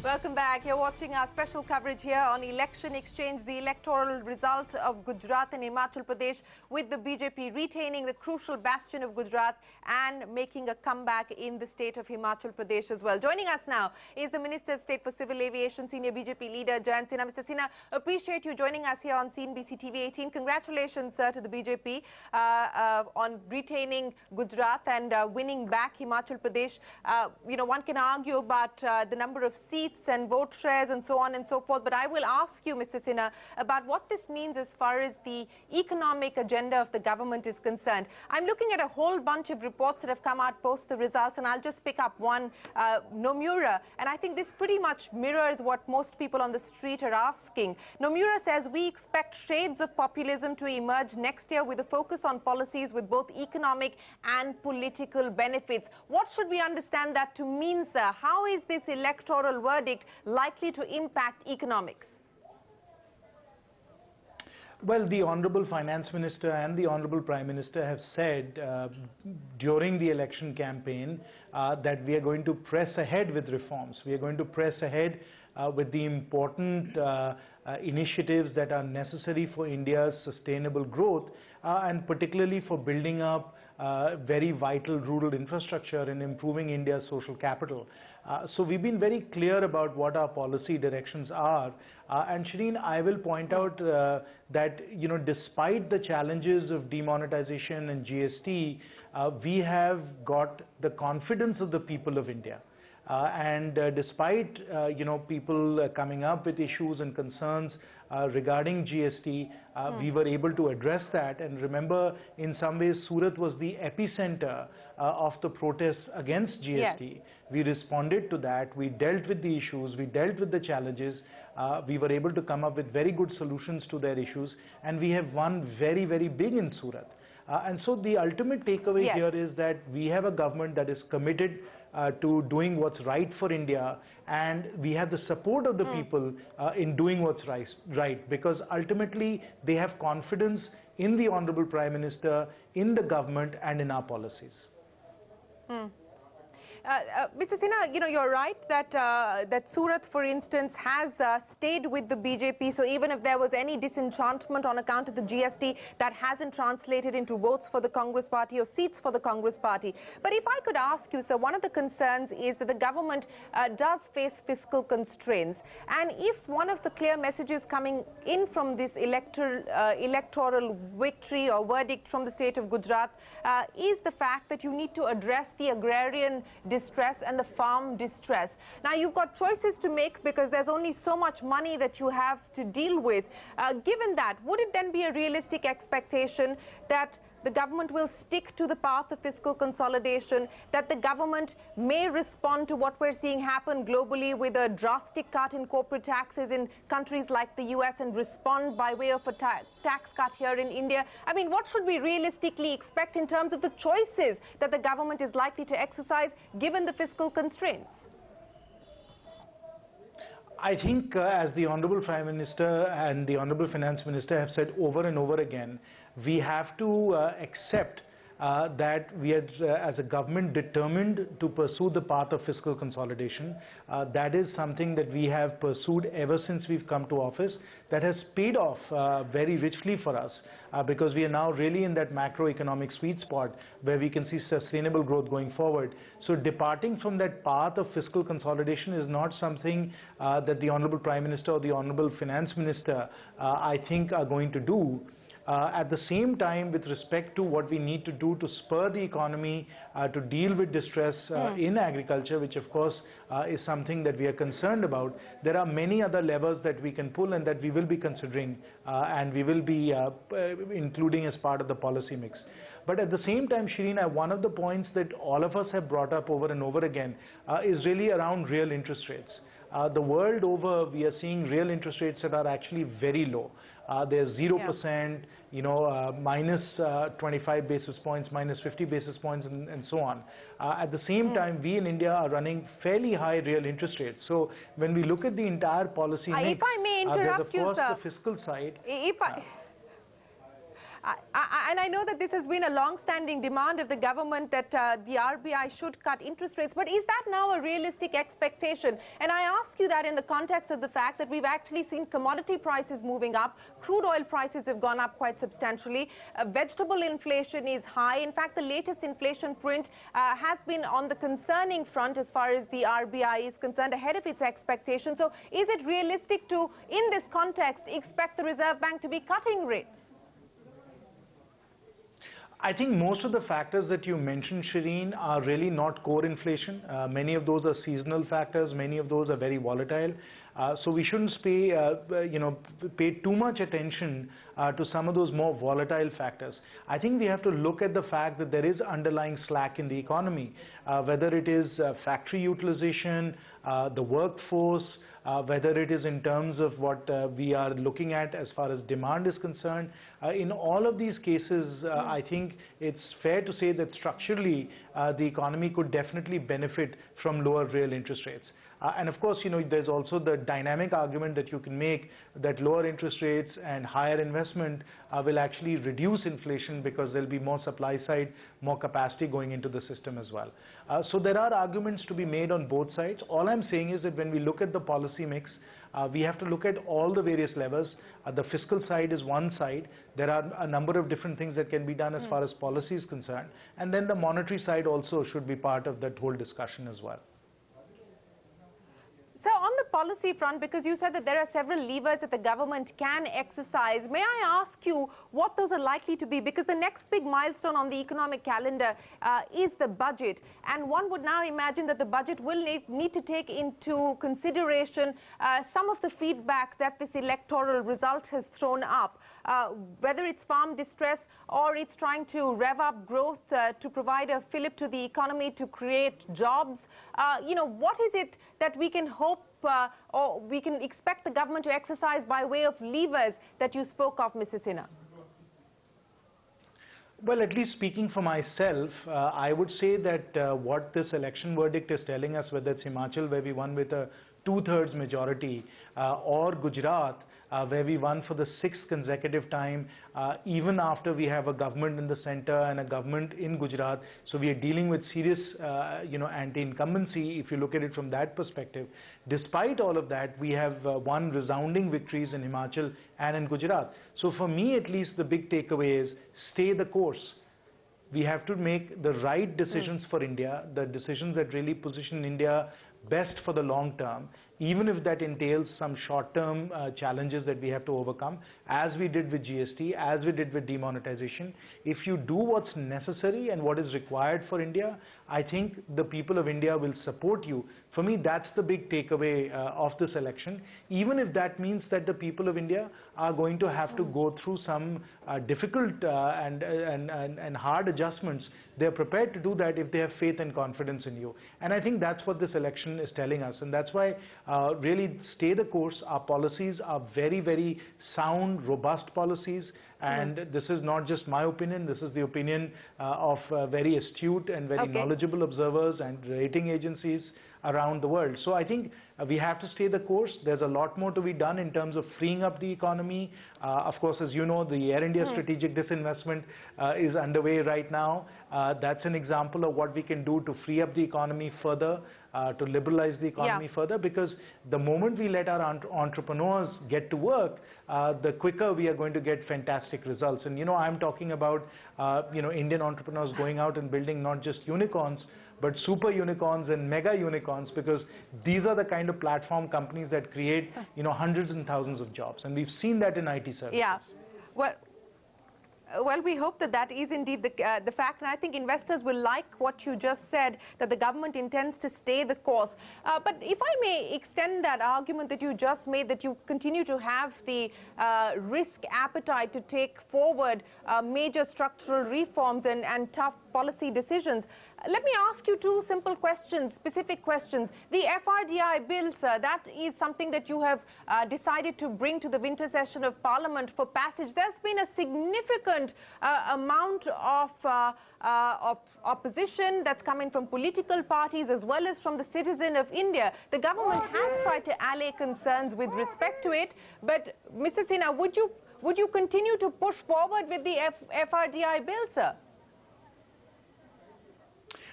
Welcome back. You're watching our special coverage here on Election Exchange, the electoral result of Gujarat and Himachal Pradesh, with the BJP retaining the crucial bastion of Gujarat and making a comeback in the state of Himachal Pradesh as well. Joining us now is the Minister of State for Civil Aviation, senior BJP leader Jayant Sinha. Mr. Sinha, appreciate you joining us here on CNBC TV18. Congratulations, sir, to the BJP on retaining Gujarat and winning back Himachal Pradesh. One can argue about the number of seats and vote shares and so on and so forth. But I will ask you, Mr. Sinha, about what this means as far as the economic agenda of the government is concerned. I'm looking at a whole bunch of reports that have come out post the results, and I'll just pick up one, Nomura. And I think this pretty much mirrors what most people on the street are asking. Nomura says we expect shades of populism to emerge next year with a focus on policies with both economic and political benefits. What should we understand that to mean, sir? How is this electoral verdict likely to impact economics? Well, the Honorable Finance Minister and the Honorable Prime Minister have said during the election campaign that we are going to press ahead with reforms. We are going to press ahead with the important initiatives that are necessary for India's sustainable growth and particularly for building up very vital rural infrastructure and improving India's social capital. So we've been very clear about what our policy directions are. And Shireen, I will point out that, despite the challenges of demonetization and GST, we have got the confidence of the people of India. Despite people coming up with issues and concerns regarding GST, we were able to address that. And remember, in some ways, Surat was the epicenter of the protests against GST. Yes. We responded to that. We dealt with the issues. We dealt with the challenges. We were able to come up with very good solutions to their issues. And we have won very, very big in Surat. And so the ultimate takeaway here is that we have a government that is committed to doing what's right for India, and we have the support of the people in doing what's right, because ultimately they have confidence in the Honorable Prime Minister, in the government, and in our policies. Mr. Sinha, you're right that that Surat, for instance, has stayed with the BJP. So even if there was any disenchantment on account of the GST, that hasn't translated into votes for the Congress party or seats for the Congress party. But if I could ask you, sir, one of the concerns is that the government does face fiscal constraints. And if one of the clear messages coming in from this electoral victory or verdict from the state of Gujarat is the fact that you need to address the agrarian distress and the farm distress. Now, you've got choices to make because there's only so much money that you have to deal with. Given that, would it then be a realistic expectation that the government will stick to the path of fiscal consolidation, that the government may respond to what we're seeing happen globally with a drastic cut in corporate taxes in countries like the US and respond by way of a tax cut here in India? I mean, what should we realistically expect in terms of the choices that the government is likely to exercise given the fiscal constraints? I think as the Honorable Prime Minister and the Honorable Finance Minister have said over and over again, we have to accept that we are, as a government, determined to pursue the path of fiscal consolidation. That is something that we have pursued ever since we've come to office. That has paid off very richly for us because we are now really in that macroeconomic sweet spot where we can see sustainable growth going forward. So departing from that path of fiscal consolidation is not something that the Honorable Prime Minister or the Honorable Finance Minister, I think, are going to do. At the same time, with respect to what we need to do to spur the economy, to deal with distress in agriculture, which of course is something that we are concerned about, there are many other levers that we can pull and that we will be considering and we will be including as part of the policy mix. But at the same time, Shireen, one of the points that all of us have brought up over and over again is really around real interest rates. The world over, we are seeing real interest rates that are actually very low. There's 0%, minus 25 basis points, minus 50 basis points, and so on. At the same time, we in India are running fairly high real interest rates. So when we look at the entire policy mix, if I may interrupt there's of course you, sir, the fiscal side. And I know that this has been a long-standing demand of the government that the RBI should cut interest rates. But is that now a realistic expectation? And I ask you that in the context of the fact that we've actually seen commodity prices moving up. Crude oil prices have gone up quite substantially. Vegetable inflation is high. In fact, the latest inflation print has been on the concerning front as far as the RBI is concerned, ahead of its expectations. So is it realistic to, in this context, expect the Reserve Bank to be cutting rates? I think most of the factors that you mentioned, Shireen, are really not core inflation. Many of those are seasonal factors. Many of those are very volatile. So we shouldn't pay too much attention to some of those more volatile factors. I think we have to look at the fact that there is underlying slack in the economy, whether it is factory utilization, the workforce, whether it is in terms of what we are looking at as far as demand is concerned. In all of these cases, I think it's fair to say that structurally the economy could definitely benefit from lower real interest rates. And of course, there's also the dynamic argument that you can make that lower interest rates and higher investment will actually reduce inflation because there'll be more supply side, more capacity going into the system as well. So there are arguments to be made on both sides. All I'm saying is that when we look at the policy mix, we have to look at all the various levels. The fiscal side is one side. There are a number of different things that can be done as far as policy is concerned. And then the monetary side also should be part of that whole discussion as well. So on the policy front, because you said that there are several levers that the government can exercise, may I ask you what those are likely to be? Because the next big milestone on the economic calendar is the budget. And one would now imagine that the budget will need to take into consideration some of the feedback that this electoral result has thrown up, whether it's farm distress or it's trying to rev up growth to provide a fillip to the economy, to create jobs. What is it that we can hope or we can expect the government to exercise by way of levers that you spoke of, Mr. Sinha? Well, at least speaking for myself, I would say that what this election verdict is telling us, whether it's Himachal, where we won with a 2/3 majority, or Gujarat, where we won for the 6th consecutive time, even after we have a government in the center and a government in Gujarat. So we are dealing with serious, anti-incumbency, if you look at it from that perspective. Despite all of that, we have won resounding victories in Himachal and in Gujarat. So for me, at least, the big takeaway is stay the course. We have to make the right decisions for India, the decisions that really position India best for the long term, even if that entails some short-term challenges that we have to overcome, as we did with GST, as we did with demonetization. If you do what's necessary and what is required for India, I think the people of India will support you. For me, that's the big takeaway of this election. Even if that means that the people of India are going to have to go through some difficult and hard adjustments, they're prepared to do that if they have faith and confidence in you. And I think that's what this election is telling us. And that's why really stay the course. Our policies are very, very sound, robust policies. And this is not just my opinion. This is the opinion of very astute and very knowledgeable observers and rating agencies around the world. So I think we have to stay the course. There's a lot more to be done in terms of freeing up the economy. Of course, as you know, the Air India strategic disinvestment is underway right now. That's an example of what we can do to free up the economy further, to liberalize the economy further, because the moment we let our entrepreneurs get to work, the quicker we are going to get fantastic results. And I'm talking about Indian entrepreneurs going out and building not just unicorns, but super unicorns and mega unicorns, because these are the kind of platform companies that create hundreds and thousands of jobs, and we've seen that in IT services. Yeah, well, we hope that that is indeed the fact, and I think investors will like what you just said, that the government intends to stay the course. But if I may extend that argument that you just made, that you continue to have the risk appetite to take forward major structural reforms and tough policy decisions, let me ask you two simple questions, specific questions. The FRDI bill, sir, that is something that you have decided to bring to the winter session of Parliament for passage. There's been a significant amount of opposition that's coming from political parties as well as from the citizen of India. The government has tried to allay concerns with respect to it, but Mr. Sinha, would would you continue to push forward with the FRDI bill, sir?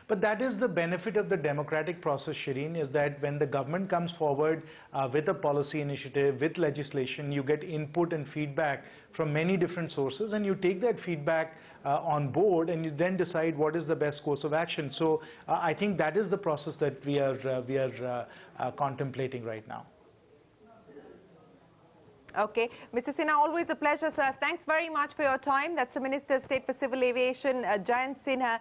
But that is the benefit of the democratic process, Shireen, is that when the government comes forward with a policy initiative, with legislation, you get input and feedback from many different sources, and you take that feedback on board, and you then decide what is the best course of action. So I think that is the process that we are contemplating right now. Okay. Mr. Sinha, always a pleasure, sir. Thanks very much for your time. That's the Minister of State for Civil Aviation, Jayant Sinha,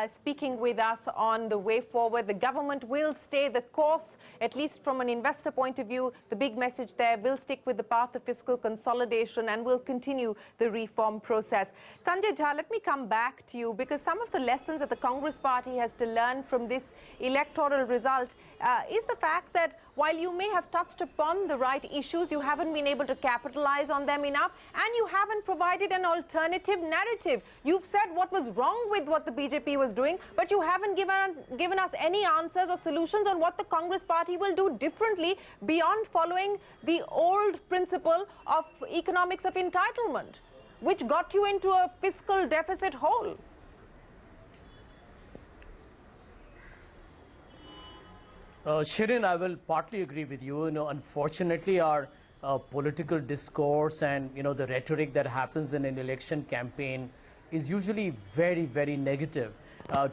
speaking with us on the way forward. The government will stay the course, at least from an investor point of view. The big message there, will stick with the path of fiscal consolidation and will continue the reform process. Sanjay Jha, let me come back to you, because some of the lessons that the Congress party has to learn from this electoral result is the fact that while you may have touched upon the right issues, you haven't been able to capitalize on them enough, and you haven't provided an alternative narrative. You've said what was wrong with what the BJP was doing, but you haven't given us any answers or solutions on what the Congress party will do differently beyond following the old principle of economics of entitlement, which got you into a fiscal deficit hole. Shirin, I will partly agree with you. Unfortunately, our political discourse and, the rhetoric that happens in an election campaign is usually very, very negative.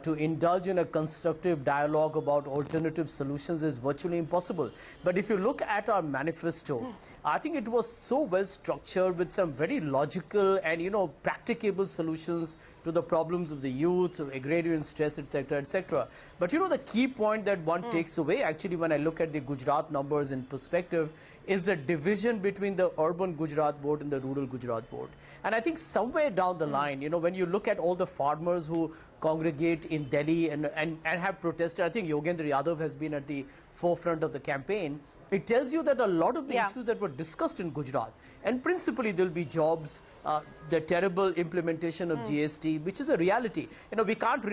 To indulge in a constructive dialogue about alternative solutions is virtually impossible. But if you look at our manifesto, I think it was so well structured with some very logical and, practicable solutions to the problems of the youth, agrarian stress, etc., etc. But, the key point that one takes away, actually, when I look at the Gujarat numbers in perspective, is the division between the urban Gujarat board and the rural Gujarat board. And I think somewhere down the line, when you look at all the farmers who congregate in Delhi and have protested, I think Yogendra Yadav has been at the forefront of the campaign. It tells you that a lot of the issues that were discussed in Gujarat, and principally there will be jobs, the terrible implementation of GST, which is a reality. We can't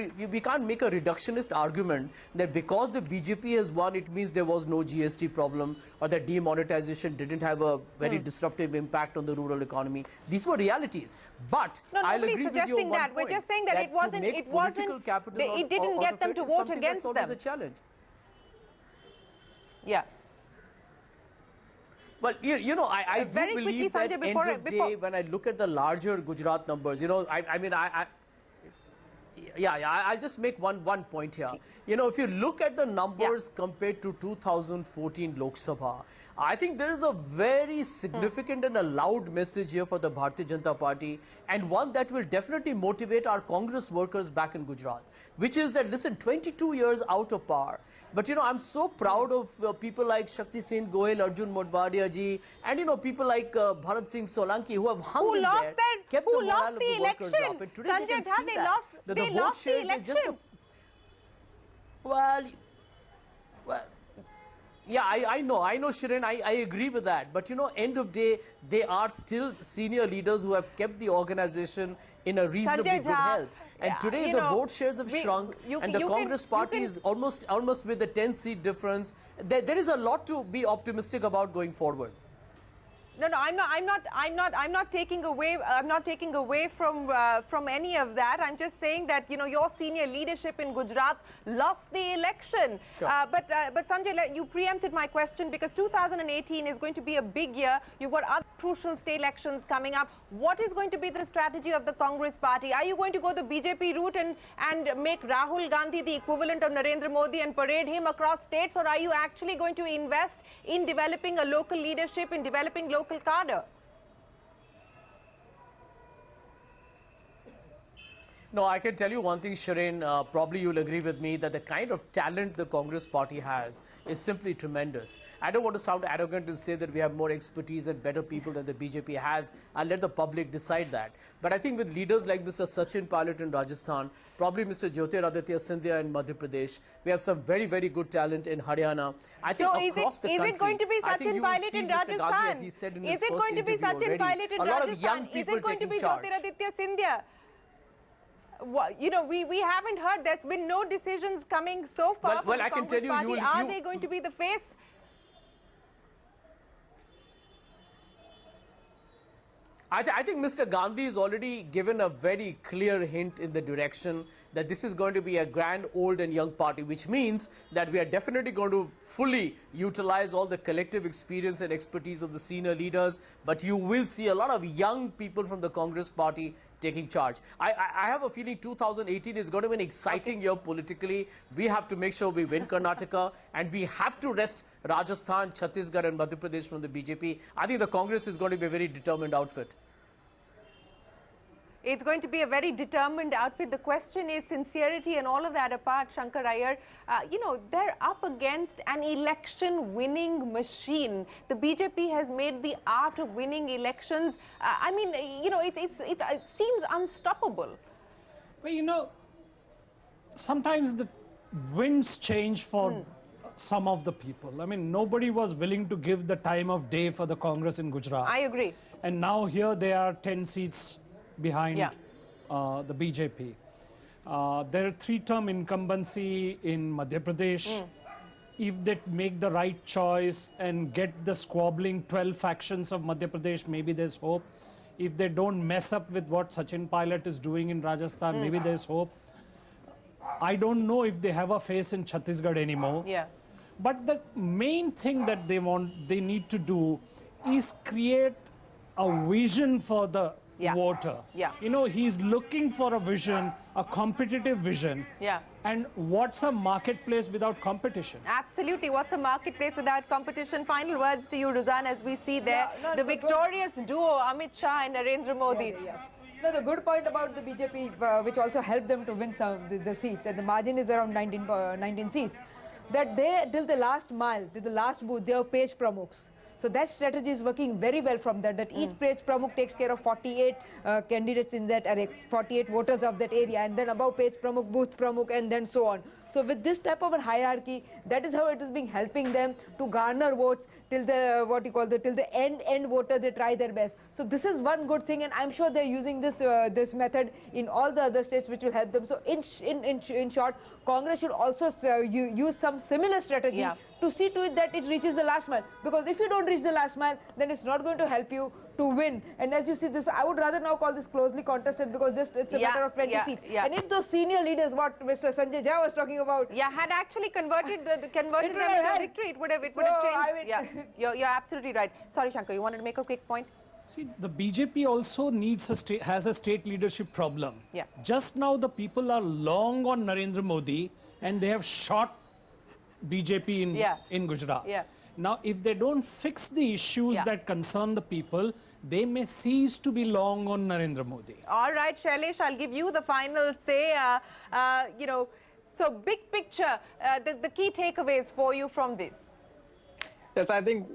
make a reductionist argument that because the BJP has won, it means there was no GST problem, or that demonetization didn't have a very disruptive impact on the rural economy. These were realities. But I'll agree with you on one point. We're just saying that it didn't get them to vote against them. That's a challenge. Yeah. Well, I do believe that end of day, when I look at the larger Gujarat numbers, I'll just make one point here. If you look at the numbers compared to 2014 Lok Sabha, I think there is a very significant and a loud message here for the Bharatiya Janata Party, and one that will definitely motivate our Congress workers back in Gujarat, which is that, listen, 22 years out of power. But, I'm so proud of people like Shakti Singh Goel, Arjun Modwadia ji, and, people like Bharat Singh Solanki, who have hung in there, kept the morale of the workers up. And today we can see that the vote shares is just a... Well, yeah, I know, Shirin, I agree with that. But, end of day, they are still senior leaders who have kept the organization in a reasonably good health. And today the vote shares have shrunk, and the Congress party is almost with a 10-seat difference. There is a lot to be optimistic about going forward. No, I'm not taking away from any of that. I'm just saying that your senior leadership in Gujarat lost the election. Sure. But Sanjay, you preempted my question, because 2018 is going to be a big year. You've got other crucial state elections coming up. What is going to be the strategy of the Congress party? Are you going to go the BJP route and make Rahul Gandhi the equivalent of Narendra Modi and parade him across states, or are you actually going to invest in developing a local leadership, in developing local cadre? No, I can tell you one thing, Shireen, probably you'll agree with me that the kind of talent the Congress party has is simply tremendous. I don't want to sound arrogant and say that we have more expertise and better people than the BJP has. I'll let the public decide that. But I think with leaders like Mr. Sachin Pilot in Rajasthan, probably Mr. Jyotiraditya Scindia in Madhya Pradesh, we have some very, very good talent in Haryana. I think across the country, is it going to be Sachin Pilot in Rajasthan? As he said in his first interview already, a lot of young people is it going to be charge. Jyotiraditya Scindia? We haven't heard. There's been no decisions coming so far from the Congress party. Are they going to be the face? I think Mr. Gandhi has already given a very clear hint in the direction that this is going to be a grand old and young party, which means that we are definitely going to fully utilize all the collective experience and expertise of the senior leaders. But you will see a lot of young people from the Congress party taking charge. I have a feeling 2018 is going to be an exciting year politically. We have to make sure we win Karnataka, and we have to wrest Rajasthan, Chhattisgarh and Madhya Pradesh from the BJP. I think the Congress is going to be a very determined outfit. It's going to be a very determined outfit. The question is sincerity and all of that apart, Shankar Iyer, they're up against an election winning machine. The BJP has made the art of winning elections. It seems unstoppable. Well, sometimes the winds change for some of the people. I mean, nobody was willing to give the time of day for the Congress in Gujarat. I agree. And now here they are 10 seats behind the BJP. There are three-term incumbency in Madhya Pradesh. If they make the right choice and get the squabbling 12 factions of Madhya Pradesh, maybe there's hope. If they don't mess up with what Sachin Pilot is doing in Rajasthan, maybe there's hope. I don't know if they have a face in Chhattisgarh anymore. Yeah. But the main thing that they need to do is create a vision for the voter. Yeah. He's looking for a vision, a competitive vision. Yeah. And what's a marketplace without competition? Absolutely. What's a marketplace without competition? Final words to you, Ruzan, as we see there. The victorious duo, Amit Shah and Narendra Modi. No, the good point about the BJP, which also helped them to win some the seats, and the margin is around 19 seats, that they, till the last mile, till the last booth, they are page pramukhs. So that strategy is working very well from that each page pramukh takes care of 48 candidates in that array, 48 voters of that area, and then above page pramukh, booth pramukh, and then so on. So with this type of a hierarchy, that is how it is being helping them to garner votes till the till the end voter. They try their best. So this is one good thing, and I'm sure they're using this this method in all the other states, which will help them. So in short, Congress should also use some similar strategy to see to it that it reaches the last mile. Because if you don't reach the last mile, then it's not going to help you to win. And as you see this, I would rather now call this closely contested, because it's a matter of 20 seats. And if those senior leaders, what Mr. Sanjay Jha was talking about, had actually converted them into victory, it would have changed. You're absolutely right. Sorry, Shankar, you wanted to make a quick point? See, the BJP also has a state leadership problem. Yeah. Just now the people are long on Narendra Modi, and they have shot BJP in Gujarat. Yeah. Now, if they don't fix the issues that concern the people, they may cease to be long on Narendra Modi. All right, Shailesh, I'll give you the final say. So big picture, the key takeaways for you from this. Yes, I think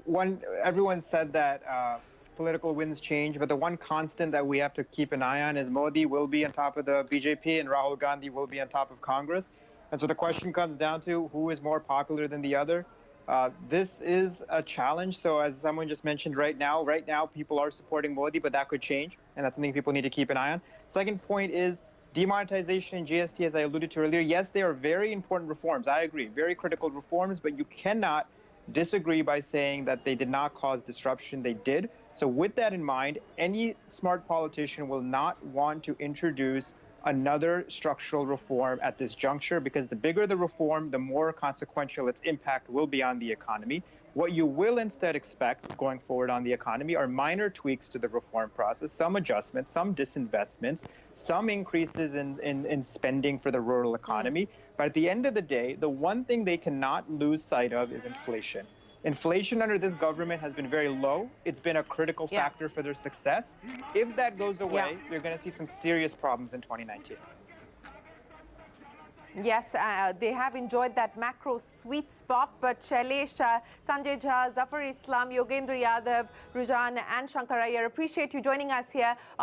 everyone said that political winds change, but the one constant that we have to keep an eye on is Modi will be on top of the BJP and Rahul Gandhi will be on top of Congress. And so the question comes down to who is more popular than the other. This is a challenge. So as someone just mentioned, right now people are supporting Modi, but that could change. And that's something people need to keep an eye on. Second point is demonetization and GST, as I alluded to earlier. Yes, they are very important reforms. I agree, very critical reforms, but you cannot disagree by saying that they did not cause disruption. They did. So with that in mind, any smart politician will not want to introduce another structural reform at this juncture, because the bigger the reform, the more consequential its impact will be on the economy. What you will instead expect going forward on the economy are minor tweaks to the reform process, some adjustments, some disinvestments, some increases in spending for the rural economy. But at the end of the day, the one thing they cannot lose sight of is inflation. Inflation under this government has been very low. It's been a critical factor for their success. If that goes away, you're going to see some serious problems in 2019. Yes, they have enjoyed that macro sweet spot, but Shailesh, Sanjay Jha, Zafar Islam, Yogendra Yadav, Rujan and Shankar Iyer, appreciate you joining us here.